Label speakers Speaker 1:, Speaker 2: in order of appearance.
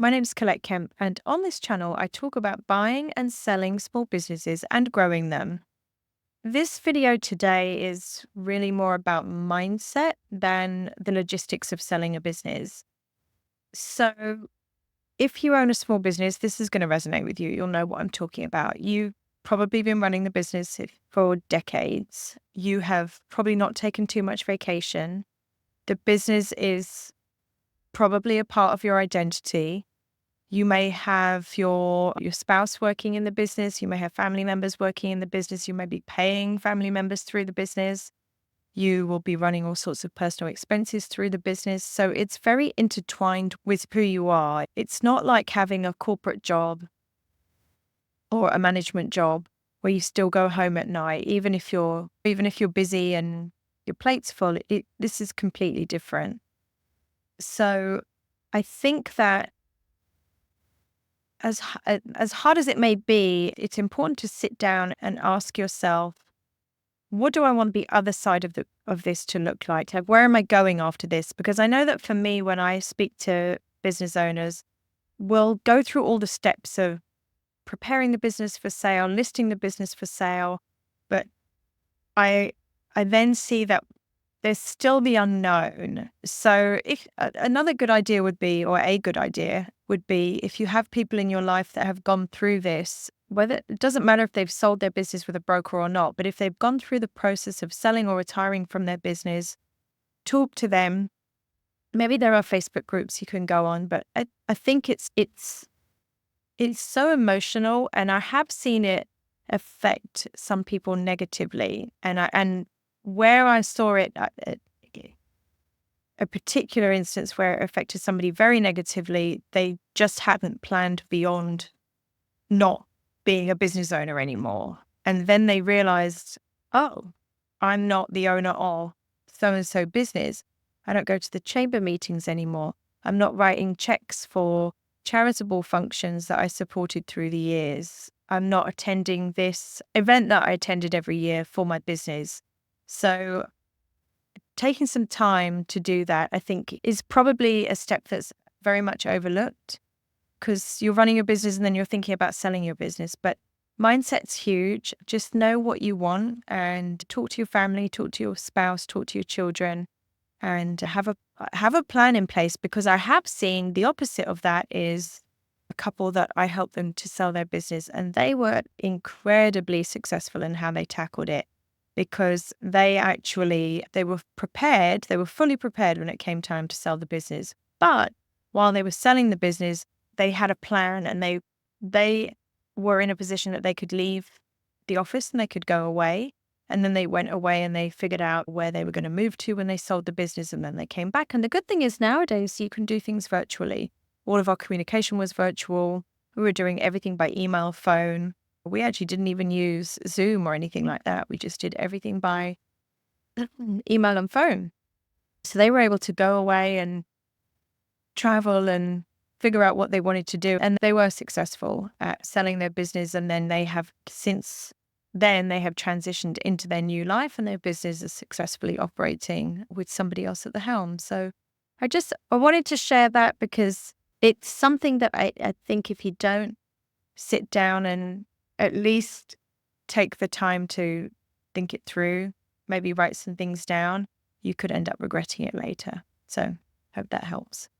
Speaker 1: My name's Colette Kemp, and on this channel, I talk about buying and selling small businesses and growing them. This video today is really more about mindset than the logistics of selling a business. So, if you own a small business, this is going to resonate with you. You'll know what I'm talking about. You've probably been running the business for decades. You have probably not taken too much vacation. The business is probably a part of your identity. You may have your spouse working in the business. You may have family members working in the business. You may be paying family members through the business. You will be running all sorts of personal expenses through the business. So it's very intertwined with who you are. It's not like having a corporate job or a management job where you still go home at night, even if you're busy and your plate's full. This is completely different. So I think that as hard as it may be, it's important to sit down and ask yourself, what do I want the other side of this to look like? Like, where am I going after this? Because I know that for me, when I speak to business owners, we'll go through all the steps of preparing the business for sale, listing the business for sale, but I then see that there's still the unknown. So if another good idea would be, or a good idea would be, if you have people in your life that have gone through this, whether it doesn't matter if they've sold their business with a broker or not, but if they've gone through the process of selling or retiring from their business, talk to them. Maybe there are Facebook groups you can go on, but I think it's so emotional, and I have seen it affect some people negatively, and where I saw it, a particular instance where it affected somebody very negatively, they just hadn't planned beyond not being a business owner anymore. And then they realized, oh, I'm not the owner of so-and-so business. I don't go to the chamber meetings anymore. I'm not writing checks for charitable functions that I supported through the years. I'm not attending this event that I attended every year for my business. So taking some time to do that, I think, is probably a step that's very much overlooked, because you're running your business and then you're thinking about selling your business. But mindset's huge. Just know what you want and talk to your family, talk to your spouse, talk to your children, and have a plan in place, because I have seen the opposite of that is a couple that I helped them to sell their business, and they were incredibly successful in how they tackled it, because they were prepared, they were fully prepared when it came time to sell the business. But while they were selling the business, they had a plan, and they were in a position that they could leave the office and they could go away. And then they went away and they figured out where they were going to move to when they sold the business, and then they came back. And the good thing is nowadays you can do things virtually. All of our communication was virtual. We were doing everything by email, phone. We actually didn't even use Zoom or anything like that. We just did everything by email and phone. So they were able to go away and travel and figure out what they wanted to do. And they were successful at selling their business. And then they have transitioned into their new life, and their business is successfully operating with somebody else at the helm. So I wanted to share that, because it's something that I think if you don't sit down and at least take the time to think it through, maybe write some things down, you could end up regretting it later. So hope that helps.